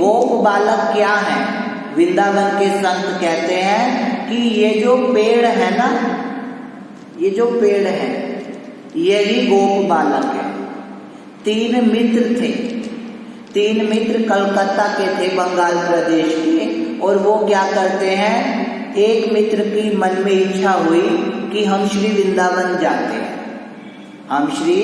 गोप बालक क्या है? वृंदावन के संत कहते हैं कि ये जो पेड़ है ना, ये जो पेड़ है यही गोप बालक है। 3 मित्र थे, 3 मित्र कलकत्ता के थे, बंगाल प्रदेश के। और वो क्या करते हैं, एक मित्र की मन में इच्छा हुई कि हम श्री वृंदावन जाते हैं, हम श्री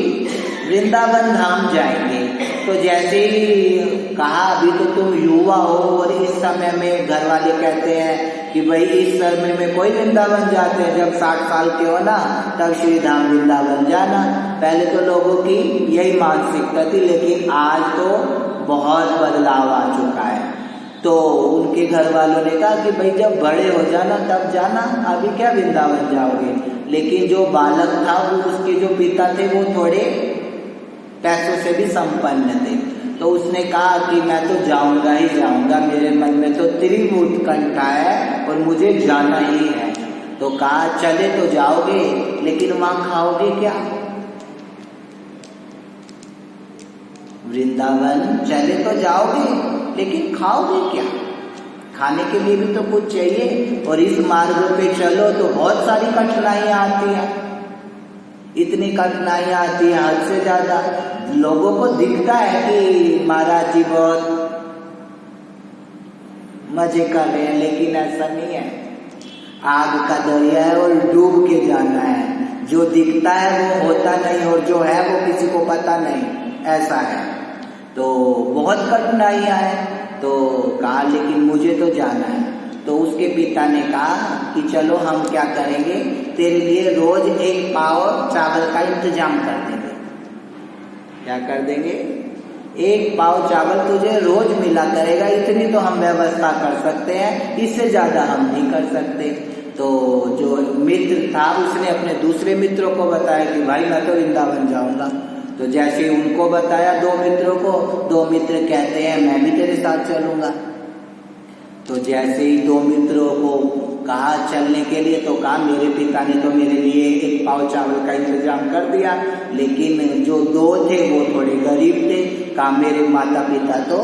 वृंदावन धाम जाएंगे। तो जैसे ही कहा अभी तो तुम युवा हो और इस समय में घर वाले कहते हैं कि भाई इस समय में कोई वृंदावन जाते हैं, जब 60 साल के हो ना तब श्री धाम वृंदावन जाना। पहले तो लोगों की यही मानसिकता थी, लेकिन आज तो बहुत बदलाव आ चुका है। तो उनके घर वालों ने कहा कि भाई जब बड़े हो जाना तब जाना, अभी क्या वृंदावन जाओगे। लेकिन जो बालक था वो, उसके जो पिता थे वो थोड़े पैसों से भी संपन्न थे। तो उसने कहा कि मैं तो जाऊंगा ही जाऊंगा, मेरे मन में तो तीव्र उत्कंठा है और मुझे जाना ही है। तो कहा चले तो जाओगे, लेकिन वहां खाओगे क्या? वृंदावन चले तो जाओगे, लेकिन खाओगे क्या? खाने के लिए भी तो कुछ चाहिए। और इस मार्ग पे चलो तो बहुत सारी कठिनाइयां आती हैं, इतनी कठिनाइयां आती हैं हद से ज्यादा। लोगों को दिखता है कि महाराज जी बहुत मजे कर रहे हैं, लेकिन ऐसा नहीं है। आग का दरिया है और डूब के जाना है। जो दिखता है वो होता नहीं, और जो है वो किसी को पता नहीं, ऐसा है। तो बहुत कठिनाइयां हैं। तो कहा लेकिन मुझे तो जाना है। तो उसके पिता ने कहा कि चलो हम क्या करेंगे, तेरे लिए रोज 1 पाव चावल का इंतजाम कर देंगे। क्या कर देंगे? 1 पाव चावल तुझे रोज मिला करेगा, इतनी तो हम व्यवस्था कर सकते हैं, इससे ज्यादा हम नहीं कर सकते। तो जो मित्र था उसने अपने दूसरे मित्रों को बताया कि भाई मैं तो वृंदावन जाऊंगा। तो जैसे उनको बताया 2 मित्रों को, 2 मित्र कहते हैं मैं भी तेरे साथ चलूंगा। तो जैसे ही 2 मित्रों को कहा चलने के लिए, तो कहा मेरे पिता ने तो मेरे लिए 1 पाव चावल का इंतजाम कर दिया, लेकिन जो 2 थे वो थोड़े गरीब थे। कहा मेरे माता पिता तो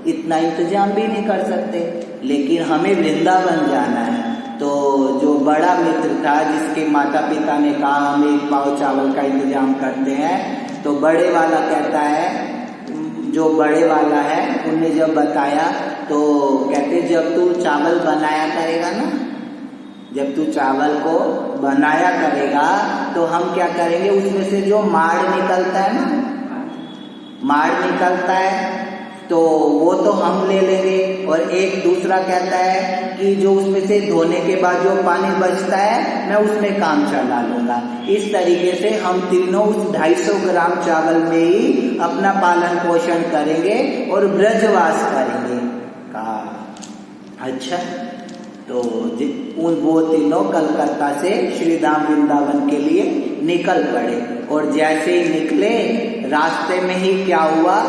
इतना इंतजाम भी नहीं कर सकते, लेकिन हमें वृंदावन जाना है। तो जो बड़ा मित्र था जिसके माता पिता ने कहा हम 1 पाव चावल का इंतजाम करते हैं, तो बड़े वाला कहता है, जो बड़े वाला है उन्हें जब बताया तो कहते जब तू चावल बनाया करेगा ना, जब तू चावल को बनाया करेगा तो हम क्या करेंगे, उसमें से जो माड़ निकलता है ना, माड़ निकलता है तो वो तो हम ले लेंगे। और एक दूसरा कहता है कि जो उसमें से धोने के बाद जो पानी बचता है मैं उसमें काम चला लूंगा। इस तरीके से हम तीनों उस 250 ग्राम चावल में ही अपना पालन पोषण करेंगे और ब्रजवास करेंगे। कहा अच्छा। तो वो तीनों कलकत्ता से श्रीधाम वृंदावन के लिए निकल पड़े। और जैसे ही निकले रास्ते में ही क्या हुआ,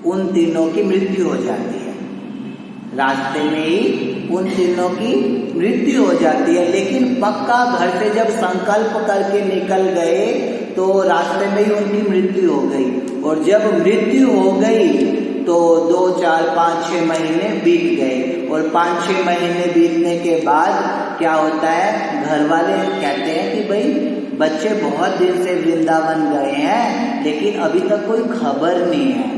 उन तीनों की मृत्यु हो जाती है। रास्ते में ही उन तीनों की मृत्यु हो जाती है। लेकिन पक्का घर से जब संकल्प करके निकल गए तो रास्ते में ही उनकी मृत्यु हो गई। और जब मृत्यु हो गई तो 2, 4, 5, 6 महीने बीत गए। और 5-6 महीने बीतने के बाद क्या होता है, घर वाले कहते हैं कि भाई बच्चे बहुत दिन से वृंदावन गए हैं, लेकिन अभी तक कोई खबर नहीं है,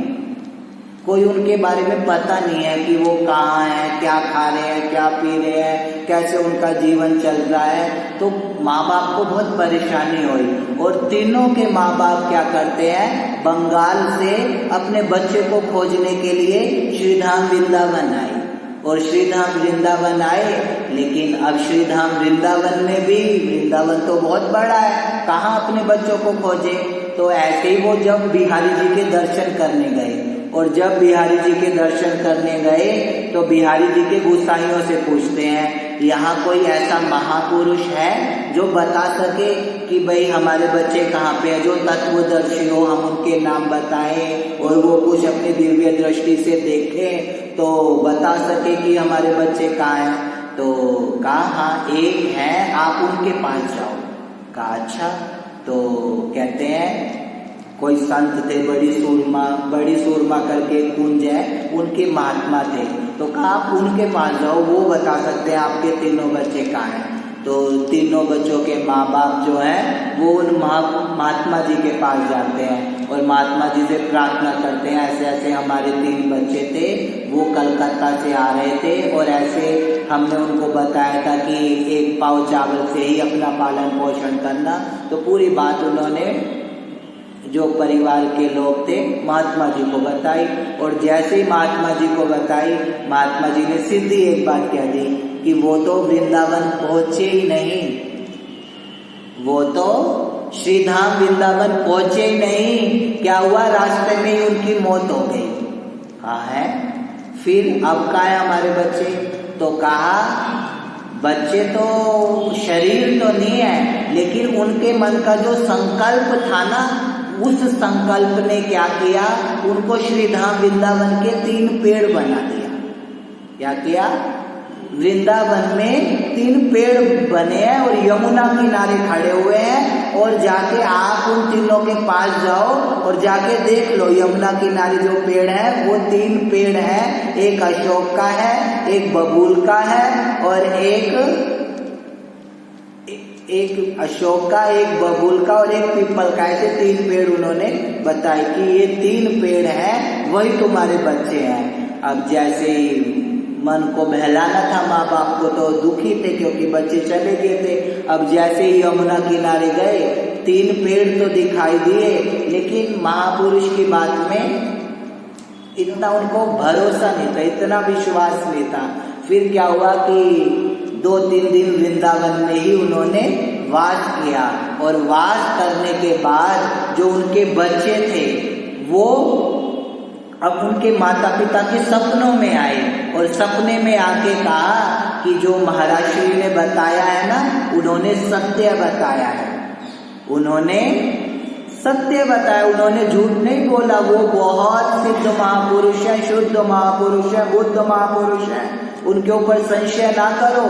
कोई उनके बारे में पता नहीं है कि वो कहाँ हैं, क्या खा रहे हैं, क्या पी रहे हैं, कैसे उनका जीवन चल रहा है। तो माँ बाप को बहुत परेशानी हुई। और तीनों के माँ बाप क्या करते हैं, बंगाल से अपने बच्चे को खोजने के लिए श्रीधाम वृंदावन आए। और श्रीधाम वृंदावन आए, लेकिन अब श्रीधाम वृंदावन में भी, वृंदावन तो बहुत बड़ा है, कहाँ अपने बच्चों को खोजे। तो ऐसे ही वो जब बिहारी जी के दर्शन करने गए, और जब बिहारी जी के दर्शन करने गए तो बिहारी जी के गोसाइयों से पूछते हैं यहाँ कोई ऐसा महापुरुष है जो बता सके कि भाई हमारे बच्चे कहाँ पे है, जो तत्वदर्शी हो, हम उनके नाम बताएं और वो कुछ अपनी दिव्य दृष्टि से देखें तो बता सके कि हमारे बच्चे कहाँ हैं। तो कहा हाँ एक है, आप उनके पास जाओ। कहा अच्छा। तो कहते हैं कोई संत थे, बड़ी सूरमा करके कुंज है, उनके महात्मा थे, तो कहा आप उनके पास जाओ, वो बता सकते हैं आपके तीनों बच्चे कहाँ हैं। तो तीनों बच्चों के माँ बाप जो हैं वो उन महात्मा जी के पास जाते हैं और महात्मा जी से प्रार्थना करते हैं, ऐसे ऐसे हमारे 3 बच्चे थे, वो कलकत्ता से आ रहे थे और ऐसे हमने उनको बताया था कि 1 पाव चावल से ही अपना पालन पोषण करना। तो पूरी बात उन्होंने जो परिवार के लोग थे महात्मा जी को बताई, और जैसे ही महात्मा जी को बताई, महात्मा जी ने सीधी एक बात कह दी कि वो तो वृंदावन पहुंचे ही नहीं, वो तो श्रीधाम वृंदावन पहुंचे ही नहीं। क्या हुआ, रास्ते में ही उनकी मौत हो गई। कहा है फिर अब कहा है हमारे बच्चे, तो कहा बच्चे तो शरीर तो नहीं है, लेकिन उनके मन का जो संकल्प था ना, उस संकल्प ने क्या किया, उनको श्रीधाम वृंदावन के 3 पेड़ बना दिया। क्या किया, वृंदावन में 3 पेड़ बने हैं और यमुना किनारे खड़े हुए हैं, और जाके आप उन तीनों के पास जाओ और जाके देख लो, यमुना किनारे जो पेड़ है वो 3 पेड़ हैं, एक अशोक का है, एक बबूल का है और एक अशोक का, एक बबूल का और एक पीपल का। ऐसे 3 पेड़ उन्होंने बताए कि ये 3 पेड़ हैं, वही तुम्हारे बच्चे हैं। अब जैसे ही मन को बहलाना था माँ बाप को, तो दुखी थे क्योंकि बच्चे चले गए थे। अब जैसे ही यमुना किनारे गए, 3 पेड़ तो दिखाई दिए, लेकिन महापुरुष की बात में इतना उनको भरोसा नहीं था, इतना विश्वास नहीं था। फिर क्या हुआ कि 2-3 दिन वृंदावन में ही उन्होंने वास किया, और वास करने के बाद जो उनके बच्चे थे वो अब उनके माता पिता के सपनों में आए, और सपने में आके कहा कि जो महाराज श्री ने बताया है ना, उन्होंने सत्य बताया है, उन्होंने सत्य बताया, उन्होंने झूठ नहीं बोला। वो बहुत सिद्ध महापुरुष है, शुद्ध महापुरुष है, बुद्ध महापुरुष है, उनके ऊपर संशय ना करो।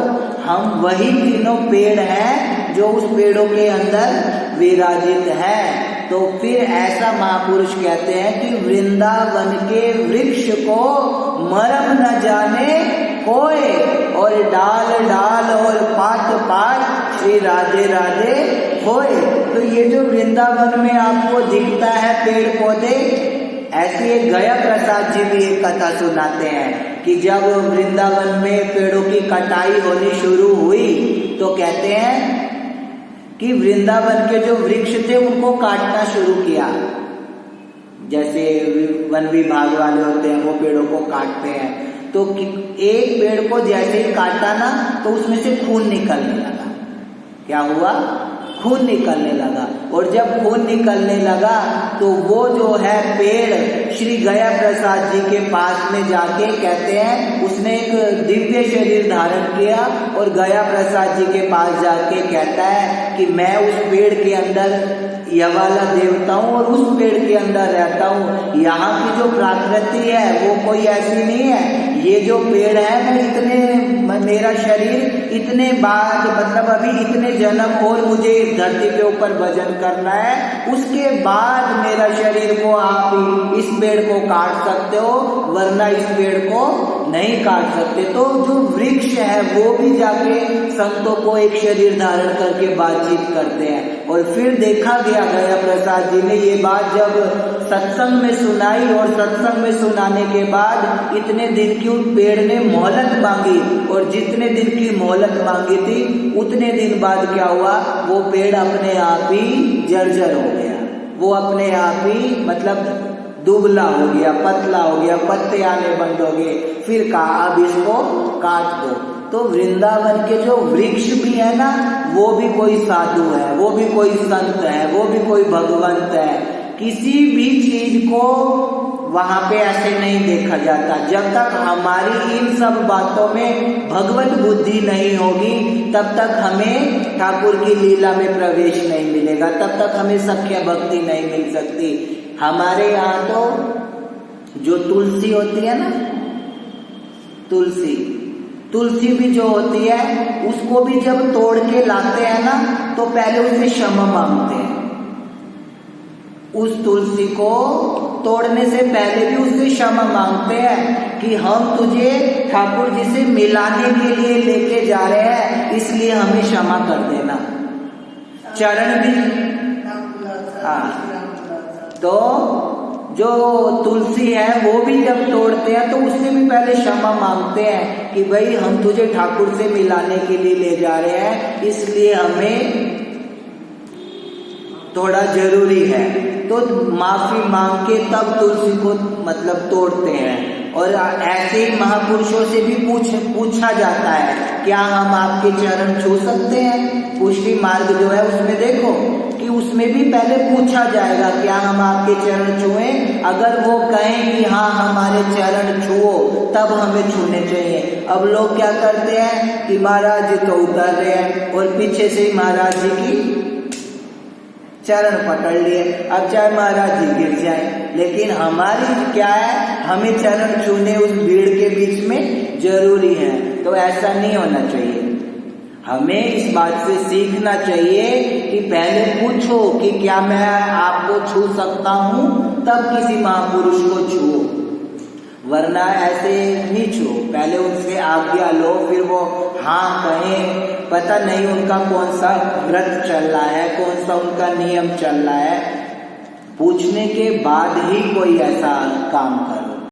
हम वही तीनों पेड़ हैं जो उस पेड़ों के अंदर विराजित है। तो फिर ऐसा महापुरुष कहते हैं कि वृंदावन के वृक्ष को मरम न जाने कोई, और डाल डाल और पात पात श्री राधे राधे होए। तो ये जो वृंदावन में आपको दिखता है पेड़ पौधे, ऐसी एक गया प्रसाद जी भी एक कथा सुनाते हैं कि जब वृंदावन में पेड़ों की कटाई होनी शुरू हुई, तो कहते हैं कि वृंदावन के जो वृक्ष थे उनको काटना शुरू किया। जैसे वन विभाग वाले होते हैं, वो पेड़ों को काटते हैं, तो एक पेड़ को जैसे ही काटा ना, तो उसमें से खून निकलने लगा। क्या हुआ, खून निकलने लगा, और जब खून निकलने लगा तो वो जो है पेड़ श्री गया प्रसाद जी के पास में जाके, कहते हैं उसने एक दिव्य शरीर धारण किया, और गया प्रसाद जी के पास जाके कहता है कि मैं उस पेड़ के अंदर यह वाला देवता हूँ और उस पेड़ के अंदर रहता हूँ। यहाँ की जो प्रकृति है वो कोई ऐसी नहीं है, ये जो पेड़ है ना, इतने मेरा शरीर इतने बाद, मतलब अभी इतने जन्म और मुझे इस धरती के ऊपर भजन करना है, उसके बाद मेरा शरीर को आप इस पेड़ को काट सकते हो, वरना इस पेड़ को नहीं काट सकते। तो जो वृक्ष है वो भी जाके संतों को एक शरीर धारण करके बातचीत करते हैं। और फिर देखा गया गया प्रसाद जी ने ये बात जब सत्संग में सुनाई, और सत्संग में सुनाने के बाद इतने दिन की उस पेड़ ने मोहलत मांगी, और जितने दिन की मोहलत मांगी थी उतने दिन बाद क्या हुआ, वो पेड़ अपने आप ही जर्जर हो गया, वो अपने आप ही मतलब दुबला हो गया, पतला हो गया, पत्ते आने बंद हो गए। फिर कहा अब इसको काट दो। तो वृंदावन के जो वृक्ष भी है ना, वो भी कोई साधु है, वो भी कोई संत है, वो भी कोई भगवंत है। किसी भी चीज को वहां पे ऐसे नहीं देखा जाता। जब तक हमारी इन सब बातों में भगवत बुद्धि नहीं होगी, तब तक हमें ठाकुर की लीला में प्रवेश नहीं मिलेगा, तब तक हमें सख्य भक्ति नहीं मिल सकती। हमारे यहाँ तो जो तुलसी होती है ना, तुलसी भी जो होती है, उसको भी जब तोड़ के लाते हैं ना, तो पहले उससे क्षमा मांगते हैं। उस तुलसी को तोड़ने से पहले भी उससे क्षमा मांगते हैं कि हम तुझे ठाकुर जी से मिलाने के लिए लेके जा रहे हैं, इसलिए हमें क्षमा कर देना। चरण भी तो जो तुलसी है वो भी जब तोड़ते हैं तो उससे भी पहले क्षमा मांगते हैं कि भाई हम तुझे ठाकुर से मिलाने के लिए ले जा रहे हैं, इसलिए हमें थोड़ा जरूरी है। तो माफी मांग के तब तुलसी को मतलब तोड़ते हैं। और ऐसे ही महापुरुषों से भी पूछा जाता है, क्या हम आपके चरण छू सकते हैं? पुष्टि मार्ग जो है उसमें देखो कि उसमें भी पहले पूछा जाएगा, क्या हम आपके चरण छुएं? अगर वो कहें कि हाँ हमारे चरण छुओ, तब हमें छूने चाहिए। अब लोग क्या करते हैं कि महाराज जी तो उतर रहे हैं और पीछे से ही महाराज जी की चरण पकड़ लिए, अब चाहे महाराज जी गिर जाए, लेकिन हमारी क्या है, हमें चरण छूने उस भीड़ के बीच में जरूरी है। तो ऐसा नहीं होना चाहिए। हमें इस बात से सीखना चाहिए कि पहले पूछो कि क्या मैं आपको छू सकता हूं, तब किसी महापुरुष को छुओ, वरना ऐसे नहीं छुओ। पहले उनसे आज्ञा लो, फिर वो हाँ कहें, पता नहीं उनका कौन सा व्रत चल रहा है, कौन सा उनका नियम चल रहा है। पूछने के बाद ही कोई ऐसा काम करो।